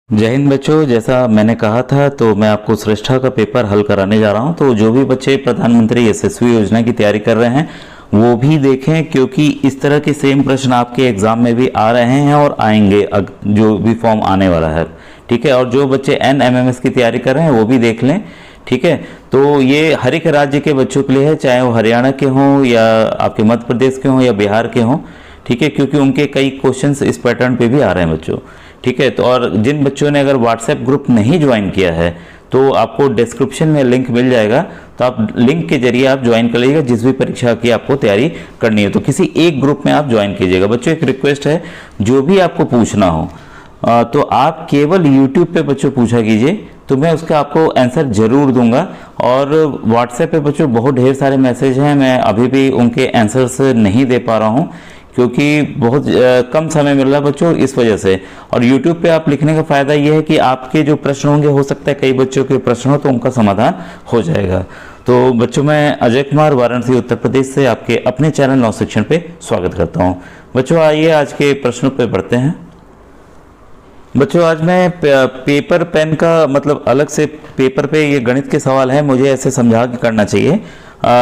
जय हिंद बच्चों, जैसा मैंने कहा था तो मैं आपको श्रेष्ठा का पेपर हल कराने जा रहा हूं। तो जो भी बच्चे प्रधानमंत्री यशस्वी योजना की तैयारी कर रहे हैं वो भी देखें, क्योंकि इस तरह के सेम प्रश्न आपके एग्जाम में भी आ रहे हैं और आएंगे जो भी फॉर्म आने वाला है। ठीक है, और जो बच्चे NMMS की तैयारी कर रहे हैं वो भी देख लें। ठीक है, तो ये हर एक राज्य के बच्चों के लिए है, चाहे वो हरियाणा के हों या आपके मध्य प्रदेश के हों या बिहार के हों। ठीक है, क्योंकि उनके कई क्वेश्चंस इस पैटर्न पे भी आ रहे हैं बच्चों। ठीक है, तो और जिन बच्चों ने अगर व्हाट्सएप ग्रुप नहीं ज्वाइन किया है तो आपको डिस्क्रिप्शन में लिंक मिल जाएगा, तो आप लिंक के जरिए आप ज्वाइन कर लीजिएगा। जिस भी परीक्षा की आपको तैयारी करनी है तो किसी एक ग्रुप में आप ज्वाइन कीजिएगा। बच्चों एक रिक्वेस्ट है, जो भी आपको पूछना हो तो आप केवल यूट्यूब पे बच्चों पूछा कीजिए, तो मैं उसका आपको आंसर जरूर दूंगा। और व्हाट्सएप पे बच्चों बहुत ढेर सारे मैसेज हैं, मैं अभी भी उनके आंसर्स नहीं दे पा रहा हूँ क्योंकि बहुत कम समय मिल रहा है बच्चों, इस वजह से। और YouTube पे आप लिखने का फ़ायदा ये है कि आपके जो प्रश्न होंगे, हो सकता है कई बच्चों के प्रश्न हो तो उनका समाधान हो जाएगा। तो बच्चों मैं अजय कुमार वाराणसी उत्तर प्रदेश से आपके अपने चैनल नव शिक्षण पे स्वागत करता हूँ। बच्चों आइए आज के प्रश्नों पे बढ़ते हैं। बच्चों आज मैं पेपर पेन का मतलब अलग से पेपर पे ये गणित के सवाल हैं, मुझे ऐसे समझा के करना चाहिए,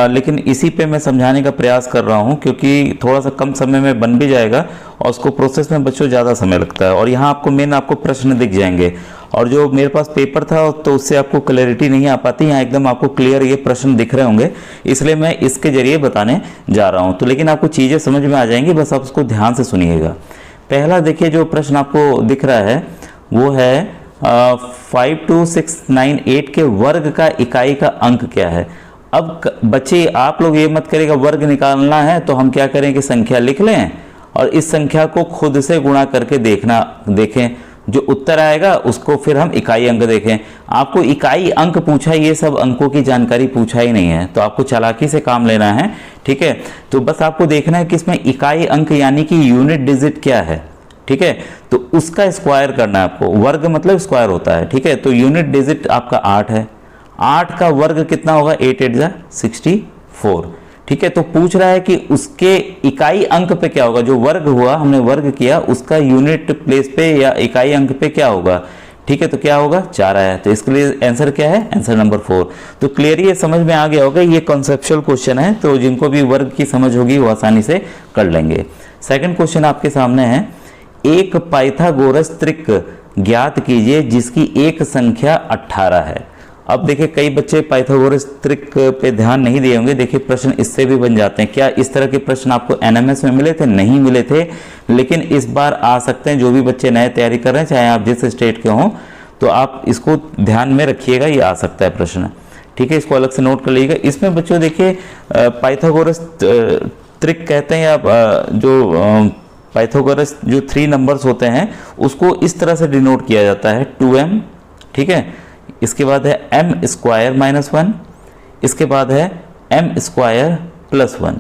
लेकिन इसी पे मैं समझाने का प्रयास कर रहा हूँ क्योंकि थोड़ा सा कम समय में बन भी जाएगा और उसको प्रोसेस में बच्चों ज़्यादा समय लगता है। और यहाँ आपको मेन आपको प्रश्न दिख जाएंगे, और जो मेरे पास पेपर था तो उससे आपको क्लैरिटी नहीं आ पाती। यहाँ एकदम आपको क्लियर ये प्रश्न दिख रहे होंगे, इसलिए मैं इसके जरिए बताने जा रहा हूँ। तो लेकिन आपको चीज़ें समझ में आ जाएंगी, बस आप उसको ध्यान से सुनिएगा। पहला देखिए, जो प्रश्न आपको दिख रहा है वो है 52698 के वर्ग का इकाई का अंक क्या है। अब बच्चे आप लोग ये मत करेगा वर्ग निकालना है तो हम क्या करें कि संख्या लिख लें और इस संख्या को खुद से गुणा करके देखें, जो उत्तर आएगा उसको फिर हम इकाई अंक देखें। आपको इकाई अंक पूछा, ये सब अंकों की जानकारी पूछा ही नहीं है, तो आपको चालाकी से काम लेना है। ठीक है, तो बस आपको देखना है कि इसमें इकाई अंक यानी कि यूनिट डिजिट क्या है। ठीक है, तो उसका स्क्वायर करना है आपको। वर्ग मतलब स्क्वायर होता है। ठीक है, तो यूनिट डिजिट आपका 8 है। 8 का वर्ग कितना होगा? 8 8 जा 64। ठीक है, तो पूछ रहा है कि उसके इकाई अंक पे क्या होगा। जो वर्ग हुआ, हमने वर्ग किया, उसका यूनिट प्लेस पे या इकाई अंक पे क्या होगा। ठीक है, तो क्या होगा? 4 आया, तो इसके लिए आंसर क्या है? Answer number 4। तो क्लियरली ये समझ में आ गया होगा, ये कॉन्सेप्चुअल क्वेश्चन है, तो जिनको भी वर्ग की समझ होगी वो आसानी से कर लेंगे। सेकंड क्वेश्चन आपके सामने है, एक पाइथागोरस त्रिक ज्ञात कीजिए जिसकी एक संख्या 18 है। अब देखिए कई बच्चे पाइथागोरस त्रिक पे ध्यान नहीं दिए होंगे। देखिए प्रश्न इससे भी बन जाते हैं। क्या इस तरह के प्रश्न आपको NMS में मिले थे? नहीं मिले थे, लेकिन इस बार आ सकते हैं। जो भी बच्चे नए तैयारी कर रहे हैं, चाहे आप जिस स्टेट के हों, तो आप इसको ध्यान में रखिएगा, ये आ सकता है प्रश्न। ठीक है, इसको अलग से नोट कर लीजिएगा। इसमें बच्चों देखिए पाइथागोरस त्रिक कहते हैं, या जो पाइथागोरस जो 3 नंबर्स होते हैं उसको इस तरह से डिनोट किया जाता है, 2m। ठीक है, इसके बाद है m स्क्वायर माइनस 1, इसके बाद है m स्क्वायर प्लस 1।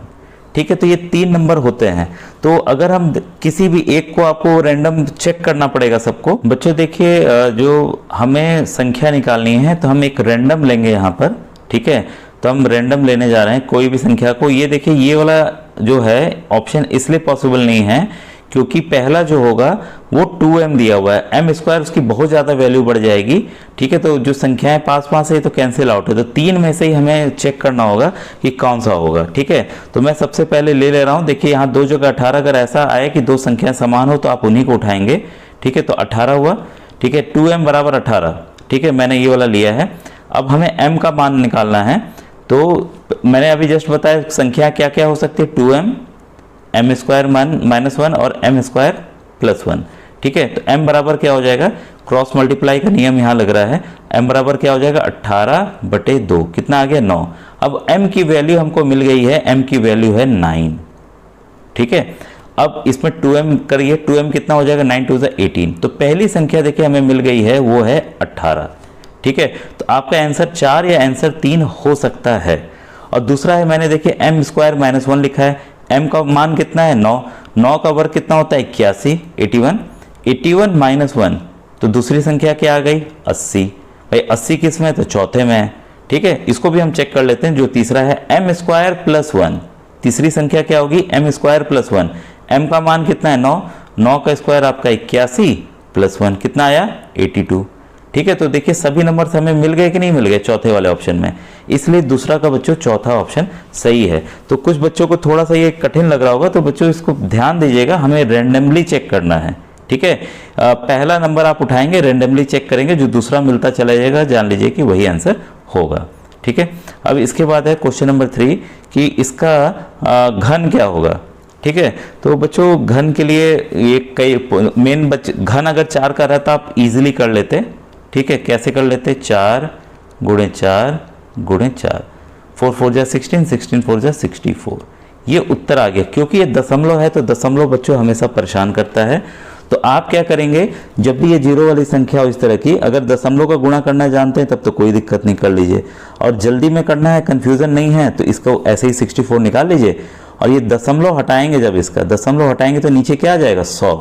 ठीक है, तो ये 3 नंबर होते हैं। तो अगर हम किसी भी एक को, आपको रैंडम चेक करना पड़ेगा सबको। बच्चों देखिए जो हमें संख्या निकालनी है तो हम एक रैंडम लेंगे यहाँ पर। ठीक है, तो हम रैंडम लेने जा रहे हैं कोई भी संख्या को। ये देखिए ये वाला जो है ऑप्शन इसलिए पॉसिबल नहीं है क्योंकि पहला जो होगा वो 2m दिया हुआ है, m स्क्वायर उसकी बहुत ज़्यादा वैल्यू बढ़ जाएगी। ठीक है, तो जो संख्याएं पास पास है तो कैंसिल आउट है, तो 3 में से ही हमें चेक करना होगा कि कौन सा होगा। ठीक है, तो मैं सबसे पहले ले रहा हूँ। देखिए यहाँ 2 जगह 18, अगर ऐसा आए कि 2 संख्याएं समान हो तो आप उन्हीं को उठाएंगे। ठीक है, तो 18 हुआ। ठीक है, 2m बराबर 18। ठीक है, मैंने ये वाला लिया है। अब हमें m का मान निकालना है, तो मैंने अभी जस्ट बताया संख्या क्या क्या हो सकती है, 2m, m स्क्वायर माइनस 1 और m स्क्वायर प्लस 1। ठीक है, तो m बराबर क्या हो जाएगा? क्रॉस मल्टीप्लाई का नियम यहाँ लग रहा है। m बराबर क्या हो जाएगा? 18/2। कितना आ गया? 9। अब m की वैल्यू हमको मिल गई है, m की वैल्यू है 9। ठीक है, अब इसमें 2m करिए, 2m कितना हो जाएगा? 9 2 18। तो पहली संख्या देखिए हमें मिल गई है, वो है 18। ठीक है, तो आपका आंसर 4 या आंसर 3 हो सकता है। और दूसरा है, मैंने देखिए m स्क्वायर माइनस 1 लिखा है। m का मान कितना है? 9। 9 का वर्ग कितना होता है? 81, 81। 81 माइनस 1, तो दूसरी संख्या क्या आ गई? 80। भाई 80 किस में? तो चौथे में है। ठीक है, इसको भी हम चेक कर लेते हैं। जो तीसरा है m स्क्वायर प्लस 1, तीसरी संख्या क्या होगी? m square plus 1। m का मान कितना है? 9। 9 का स्क्वायर आपका 81, +1 कितना आया 82। ठीक है, तो देखिए सभी नंबर हमें मिल गए कि नहीं मिल गए चौथे वाले ऑप्शन में, इसलिए दूसरा का बच्चों चौथा ऑप्शन सही है। तो कुछ बच्चों को थोड़ा सा ये कठिन लग रहा होगा, तो बच्चों इसको ध्यान दीजिएगा, हमें रैंडमली चेक करना है। ठीक है, पहला नंबर आप उठाएंगे, रैंडमली चेक करेंगे, जो दूसरा मिलता चला जाएगा जान लीजिए कि वही आंसर होगा। ठीक है, अब इसके बाद है क्वेश्चन नंबर 3 कि इसका घन क्या होगा। ठीक है, तो बच्चों घन के लिए ये कई मेन घन अगर 4 का रहता आप इजीली कर लेते। ठीक है, कैसे कर लेते, 4 × 4 × 4, 4 4 जा 16, 16 4 जा 64, ये उत्तर आ गया। क्योंकि ये दशमलव है तो दशमलव बच्चों हमेशा परेशान करता है। तो आप क्या करेंगे, जब भी ये जीरो वाली संख्या हो इस तरह की, अगर दशमलव का गुणा करना जानते हैं तब तो कोई दिक्कत नहीं, कर लीजिए, और जल्दी में करना है, कंफ्यूजन नहीं है, तो इसको ऐसे ही 64 निकाल लीजिए। और ये दशमलव हटाएंगे, जब इसका दशमलव हटाएंगे तो नीचे क्या आ जाएगा 100,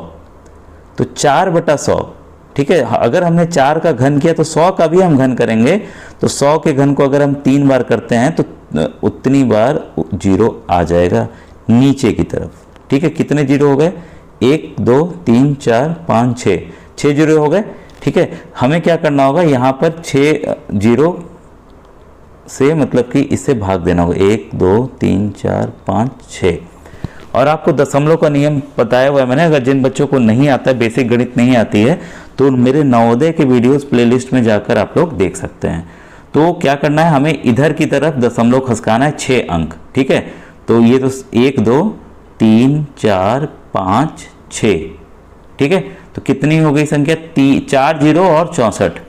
तो 4/100। ठीक है, अगर हमने 4 का घन किया तो 100 का भी हम घन करेंगे, तो 100 के घन को अगर हम 3 बार करते हैं तो उतनी बार जीरो आ जाएगा नीचे की तरफ। ठीक है, कितने जीरो हो गए, 1 2 3 4 5 6 जीरो हो गए। ठीक है, हमें क्या करना होगा, यहाँ पर 6 जीरो से मतलब कि इससे भाग देना होगा, 1 2 3 4 5 6। और आपको दशमलव का नियम बताया हुआ है मैंने, अगर जिन बच्चों को नहीं आता है, बेसिक गणित नहीं आती है, तो मेरे नवोदय के वीडियोस प्लेलिस्ट में जाकर आप लोग देख सकते हैं। तो क्या करना है, हमें इधर की तरफ दशमलव खसकाना है 6 अंक। ठीक है, तो ये तो 1 2 3 4 5 6। ठीक है, तो कितनी हो गई संख्या, 4 जीरो और 64,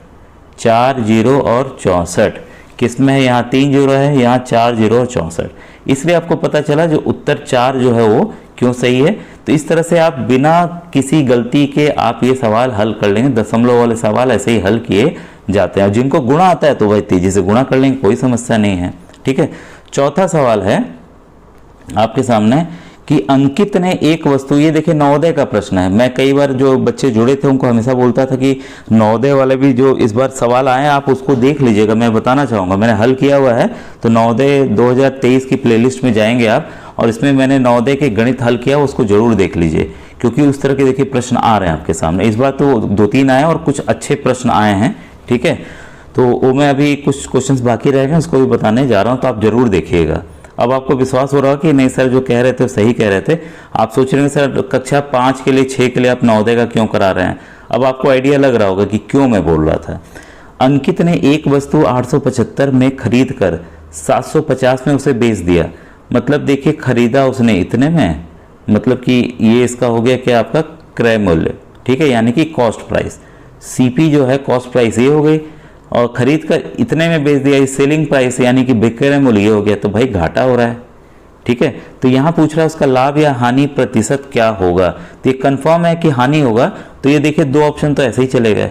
4 जीरो और 64, किस में है, यहाँ 3 जीरो है, यहाँ 4 जीरो और 64, इसलिए आपको पता चला जो उत्तर 4 जो है वो क्यों सही है। तो इस तरह से आप बिना किसी गलती के आप ये सवाल हल कर लेंगे, दशमलव वाले सवाल ऐसे ही हल किए जाते हैं। जिनको गुणा आता है तो वह तेजी से गुणा कर लेंगे, कोई समस्या नहीं है। ठीक है, चौथा सवाल है आपके सामने कि अंकित ने एक वस्तु, ये देखिए नवोदय का प्रश्न है। मैं कई बार जो बच्चे जुड़े थे उनको हमेशा बोलता था कि नवोदय वाले भी जो इस बार सवाल आए आप उसको देख लीजिएगा, मैं बताना चाहूँगा, मैंने हल किया हुआ है। तो नवोदय 2023 की प्लेलिस्ट में जाएंगे आप, और इसमें मैंने नवोदय के गणित हल किया, उसको जरूर देख लीजिए, क्योंकि उस तरह के देखिए प्रश्न आ रहे हैं आपके सामने। इस बार तो 2-3 आए और कुछ अच्छे प्रश्न आए हैं। ठीक है, तो वो मैं अभी कुछ क्वेश्चंस बाकी रह गए उसको भी बताने जा रहा हूँ, तो आप जरूर देखिएगा। अब आपको विश्वास हो रहा है कि नहीं सर जो कह रहे थे सही कह रहे थे। आप सोच रहे हैं सर कक्षा 5 के लिए 6 के लिए आप नवोदय का क्यों करा रहे हैं। अब आपको आइडिया लग रहा होगा कि क्यों मैं बोल रहा था। अंकित ने एक वस्तु 875 में खरीद कर 750 में उसे बेच दिया। मतलब देखिए खरीदा उसने इतने में, मतलब कि ये इसका हो गया क्या आपका क्रय मूल्य। ठीक है, यानी कि कॉस्ट प्राइस, सीपी जो है कॉस्ट प्राइस ये हो गई, और खरीद कर इतने में बेच दिया, इस सेलिंग प्राइस यानी कि विक्रय मूल्य ये हो गया, तो भाई घाटा हो रहा है। ठीक है, तो यहाँ पूछ रहा है उसका लाभ या हानि प्रतिशत क्या होगा। तो ये कंफर्म है कि हानि होगा। तो ये देखिए 2 ऑप्शन तो ऐसे ही चले गए।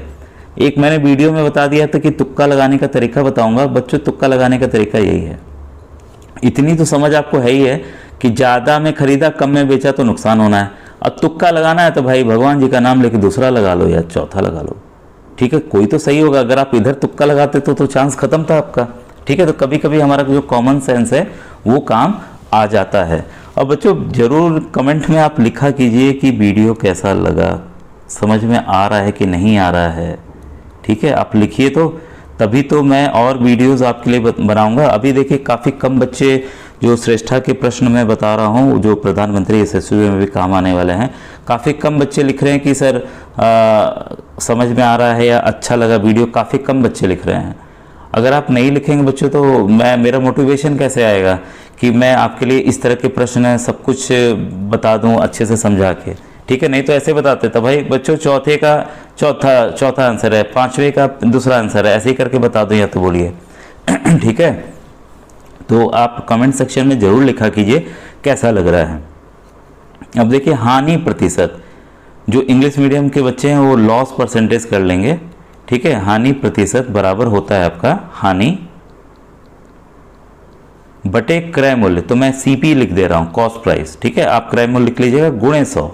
एक मैंने वीडियो में बता दिया था कि तुक्का लगाने का तरीका बताऊंगा बच्चों, तुक्का लगाने का तरीका यही है। इतनी तो समझ आपको है ही है कि ज़्यादा में खरीदा कम में बेचा तो नुकसान होना है, और तुक्का लगाना है तो भाई भगवान जी का नाम लेके दूसरा लगा लो या चौथा लगा लो। ठीक है, कोई तो सही होगा। अगर आप इधर तुक्का लगाते तो चांस खत्म था आपका। ठीक है, तो कभी कभी हमारा जो कॉमन सेंस है वो काम आ जाता है। और बच्चों जरूर कमेंट में आप लिखा कीजिए कि वीडियो कैसा लगा, समझ में आ रहा है कि नहीं आ रहा है। ठीक है, आप लिखिए तो तभी तो मैं और वीडियोस आपके लिए बनाऊंगा। अभी देखिए काफ़ी कम बच्चे जो श्रेष्ठा के प्रश्न मैं बता रहा हूँ जो प्रधानमंत्री यशस्वी में भी काम आने वाले हैं, काफ़ी कम बच्चे लिख रहे हैं कि सर समझ में आ रहा है या अच्छा लगा वीडियो, काफ़ी कम बच्चे लिख रहे हैं। अगर आप नहीं लिखेंगे बच्चों तो मेरा मोटिवेशन कैसे आएगा कि मैं आपके लिए इस तरह के प्रश्न सब कुछ बता दूं अच्छे से समझा के। ठीक है, नहीं तो ऐसे बताते तो भाई बच्चों चौथे का चौथा आंसर है, 5वें का दूसरा आंसर है, ऐसे ही करके बता दूं या तो बोलिए। ठीक है, तो आप कमेंट सेक्शन में ज़रूर लिखा कीजिए कैसा लग रहा है। अब देखिए हानि प्रतिशत, जो इंग्लिश मीडियम के बच्चे हैं वो लॉस परसेंटेज कर लेंगे। ठीक है, हानि प्रतिशत बराबर होता है आपका हानि बटे क्रय मूल्य। तो मैं सीपी लिख दे रहा हूँ, कॉस्ट प्राइस। ठीक है, आप क्रय मूल्य लिख लीजिएगा गुणे 100।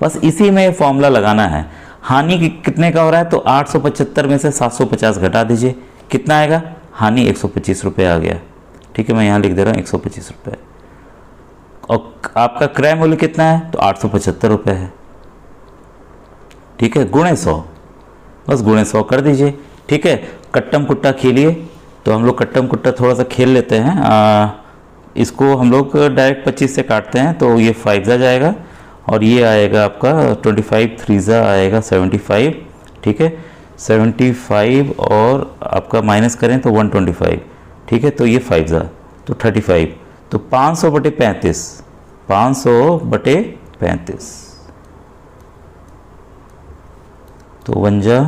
बस इसी में फॉर्मूला लगाना है। हानि कितने का हो रहा है, तो 875 में से 750 घटा दीजिए, कितना आएगा, हानि 125 रुपये आ गया। ठीक है, मैं यहाँ लिख दे रहा हूँ 125 रुपये। और आपका क्रय मूल्य कितना है, तो 875 रुपये है। ठीक है, गुणे 100, बस गुणे 100 कर दीजिए। ठीक है, कट्टम कुट्टा खेलिए, तो हम लोग कट्टम कुट्टा थोड़ा सा खेल लेते हैं। इसको हम लोग डायरेक्ट 25 से काटते हैं, तो ये 5 जा जाएगा और ये आएगा आपका 25, 3 जा आएगा 75। ठीक है, 75 और आपका माइनस करें तो 125। ठीक है, तो ये 5 जा तो 35, तो 500 बटे 35, 500 बटे 35, तो 1 जा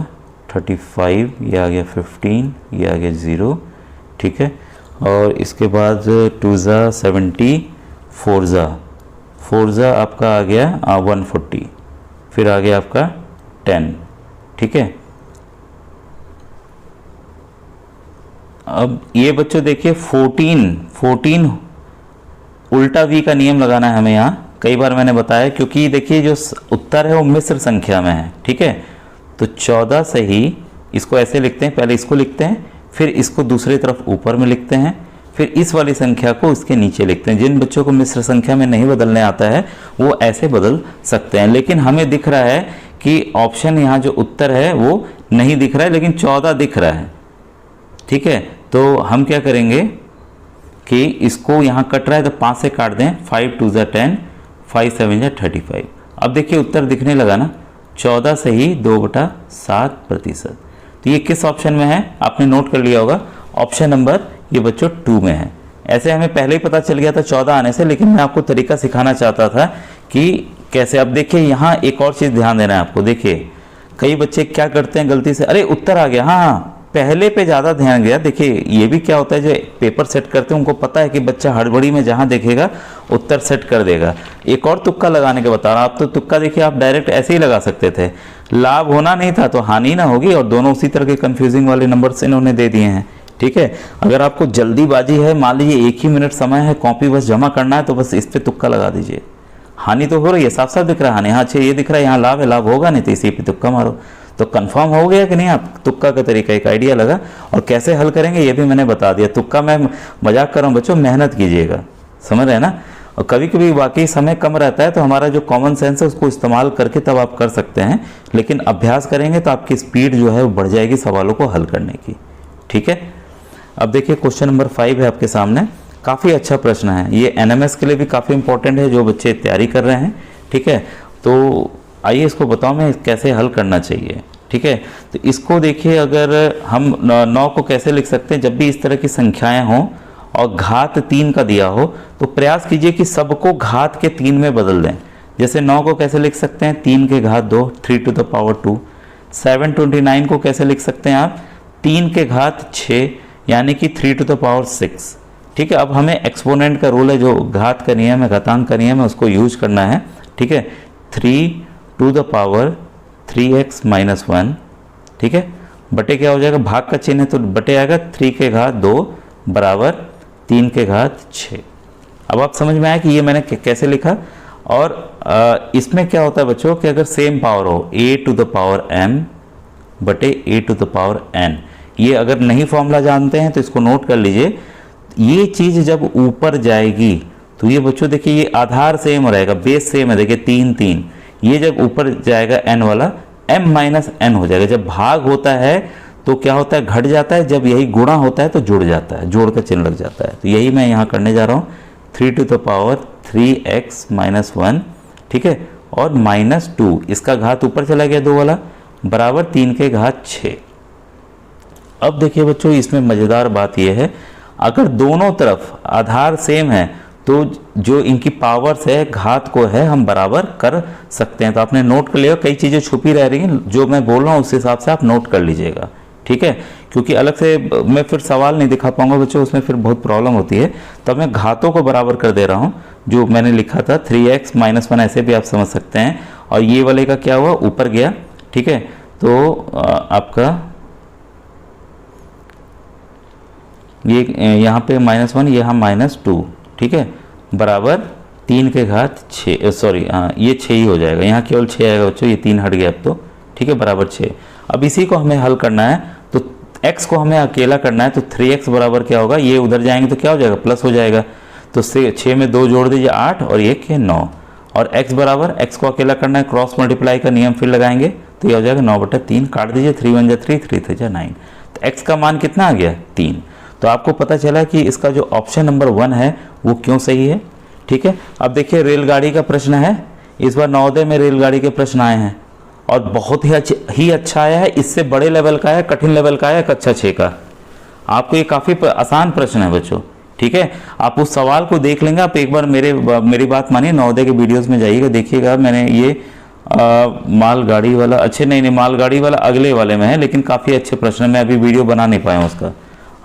35, ये आ गया 15, ये आ गया 0। ठीक है, और इसके बाद 2 जा 70, 4 जा आपका आ गया 140, फिर आ गया आपका 10। ठीक है, अब ये बच्चों देखिए 14 उल्टा v का नियम लगाना है हमें यहाँ। कई बार मैंने बताया, क्योंकि देखिए जो उत्तर है वो मिश्र संख्या में है। ठीक है, तो 14 से ही इसको ऐसे लिखते हैं, पहले इसको लिखते हैं, फिर इसको दूसरी तरफ ऊपर में लिखते हैं, फिर इस वाली संख्या को इसके नीचे लिखते हैं। जिन बच्चों को मिश्र संख्या में नहीं बदलने आता है वो ऐसे बदल सकते हैं, लेकिन हमें दिख रहा है कि ऑप्शन यहाँ जो उत्तर है वो नहीं दिख रहा है, लेकिन 14 दिख रहा है। ठीक है, तो हम क्या करेंगे कि इसको यहाँ कट रहा है तो 5 से काट दें, 5 2 जा 10, 5 7 जा 35। अब देखिए उत्तर दिखने लगा ना, 14 से ही 2/7%। तो ये किस ऑप्शन में है आपने नोट कर लिया होगा, ऑप्शन नंबर ये बच्चों 2 में है। ऐसे हमें पहले ही पता चल गया था 14 आने से, लेकिन मैं आपको तरीका सिखाना चाहता था कि कैसे। अब देखिए यहाँ एक और चीज़ ध्यान देना है आपको। देखिए कई बच्चे क्या करते हैं गलती से, अरे उत्तर आ गया, हाँ पहले पे ज़्यादा ध्यान गया। देखिए ये भी क्या होता है, जो पेपर सेट करते हैं उनको पता है कि बच्चा हड़बड़ी में जहाँ देखेगा उत्तर सेट कर देगा। एक और तुक्का लगाने के बता रहा हूँ। आप तो तुक्का देखिए आप डायरेक्ट ऐसे ही लगा सकते थे, लाभ होना नहीं था तो हानि ना होगी, और दोनों उसी तरह के कंफ्यूजिंग वाले नंबर्स इन्होंने दे दिए हैं। ठीक है, अगर आपको जल्दीबाजी है, मान लीजिए 1 ही मिनट समय है, कॉपी बस जमा करना है, तो बस इस पर तुक्का लगा दीजिए। हानि तो हो रही है, साफ साफ दिख रहा है हानि, हाँ अच्छा ये दिख रहा है यहाँ लाभ है, लाभ होगा नहीं, तो इसी पे तुक्का मारो। तो कंफर्म हो गया कि नहीं, आप तुक्का का तरीका एक आइडिया लगा। और कैसे हल करेंगे ये भी मैंने बता दिया। तुक्का मैं मजाक कर रहा हूँ बच्चों, मेहनत कीजिएगा, समझ रहे हैं ना। और कभी कभी वाकई समय कम रहता है तो हमारा जो कॉमन सेंस है उसको इस्तेमाल करके तब आप कर सकते हैं, लेकिन अभ्यास करेंगे तो आपकी स्पीड जो है वो बढ़ जाएगी सवालों को हल करने की। ठीक है, अब देखिए क्वेश्चन नंबर 5 है आपके सामने। काफ़ी अच्छा प्रश्न है ये, एनएमएस के लिए भी काफ़ी इंपॉर्टेंट है जो बच्चे तैयारी कर रहे हैं। ठीक है, तो आइए इसको बताओ मैं कैसे हल करना चाहिए। ठीक है, तो इसको देखिए, अगर हम 9 को कैसे लिख सकते हैं, जब भी इस तरह की संख्याएं हों और घात 3 का दिया हो तो प्रयास कीजिए कि सबको घात के 3 में बदल दें। जैसे 9 को कैसे लिख सकते हैं, 3 के घात 2, 3 टू द पावर 2। 729 को कैसे लिख सकते हैं आप, 3 के घात 6, यानी कि 3 टू द पावर 6। ठीक है, अब हमें एक्सपोनेंट का रूल है, जो घात का नियम है, घातांक का नियम है, उसको यूज करना है। ठीक है, 3 to the power 3x minus 1। ठीक है, बटे क्या हो जाएगा, भाग का चिन्ह है तो बटे आएगा 3 के घात 2 बराबर 3 के घात 6। अब आप समझ में आया कि ये मैंने कैसे लिखा। और इसमें क्या होता है बच्चों कि अगर सेम पावर हो, a to the power m बटे a to the power n, ये अगर नहीं फॉर्मूला जानते हैं तो इसको नोट कर लीजिए। ये चीज़ जब ऊपर जाएगी तो ये बच्चों देखिए ये आधार सेम रहेगा, बेस सेम है, देखिए 3 3। ये जब ऊपर जाएगा n वाला, m माइनस n हो जाएगा। जब भाग होता है तो क्या होता है, घट जाता है, जब यही गुणा होता है तो जुड़ जाता है, जोड़ का चिन्ह लग जाता है। तो यही मैं यहाँ करने जा रहा हूँ, 3 to the power 3x minus 1। ठीक है, और माइनस 2, इसका घात ऊपर चला गया 2 वाला, बराबर 3 के घात 6। अब देखिए बच्चों इसमें मज़ेदार बात यह है, अगर दोनों तरफ आधार सेम है तो जो इनकी पावर्स है, घात को है, हम बराबर कर सकते हैं। तो आपने नोट कर लिया, कई चीज़ें छुपी रह रही हैं, जो मैं बोल रहा हूँ उस हिसाब से आप नोट कर लीजिएगा। ठीक है, क्योंकि अलग से मैं फिर सवाल नहीं दिखा पाऊंगा बच्चों, उसमें फिर बहुत प्रॉब्लम होती है। तो मैं घातों को बराबर कर दे रहा हूँ, जो मैंने लिखा था 3x माइनस 1, ऐसे भी आप समझ सकते हैं। और ये वाले का क्या हुआ, ऊपर गया। ठीक है, तो आपका ये यहाँ पे -1, यहाँ -2। ठीक है, बराबर 3 के घात 6, सॉरी हाँ ये 6 ही हो जाएगा, यहाँ केवल 6 आएगा बच्चों, ये 3 हट गया अब तो। ठीक है, बराबर 6। अब इसी को हमें हल करना है, तो x को हमें अकेला करना है, तो 3x बराबर क्या होगा, ये उधर जाएंगे तो क्या हो जाएगा, प्लस हो जाएगा। तो 6 में 2 जोड़ दीजिए 8 और 1 है 9। और x बराबर, x को अकेला करना है, क्रॉस मल्टीप्लाई का नियम फिर लगाएंगे तो ये हो जाएगा 9/3, काट दीजिए, 3 1 जा 3, 3 3 जा 9। तो x का मान कितना आ गया 3। तो आपको पता चला कि इसका जो ऑप्शन नंबर 1 है वो क्यों सही है। ठीक है, अब देखिए रेलगाड़ी का प्रश्न है, इस बार नवोदय में रेलगाड़ी के प्रश्न आए हैं और बहुत ही अच्छा आया है। इससे बड़े लेवल का है, कठिन लेवल का है, कक्षा 6 का। आपको ये काफ़ी आसान प्रश्न है बच्चों। ठीक है, आप उस सवाल को देख लेंगे। आप एक बार मेरी बात मानिए, नवोदय के वीडियोस में जाइएगा, देखिएगा। मैंने ये मालगाड़ी वाला, अच्छे नहीं मालगाड़ी वाला अगले वाले में है, लेकिन काफ़ी अच्छे प्रश्न, मैं अभी वीडियो बना नहीं पाया उसका,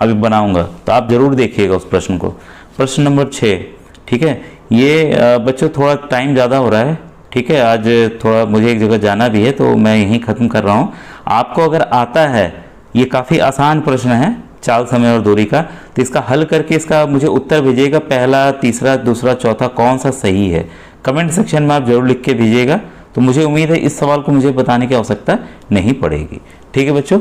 अभी बनाऊंगा, तो आप जरूर देखिएगा उस प्रश्न को। प्रश्न नंबर 6। ठीक है, ये बच्चों थोड़ा टाइम ज़्यादा हो रहा है। ठीक है, आज थोड़ा मुझे एक जगह जाना भी है तो मैं यहीं ख़त्म कर रहा हूँ। आपको अगर आता है, ये काफ़ी आसान प्रश्न है चाल, समय और दूरी का, तो इसका हल करके इसका मुझे उत्तर भेजिएगा, पहला, तीसरा, दूसरा, चौथा कौन सा सही है, कमेंट सेक्शन में आप जरूर लिख के भेजिएगा। तो मुझे उम्मीद है इस सवाल को मुझे बताने की आवश्यकता नहीं पड़ेगी। ठीक है बच्चों।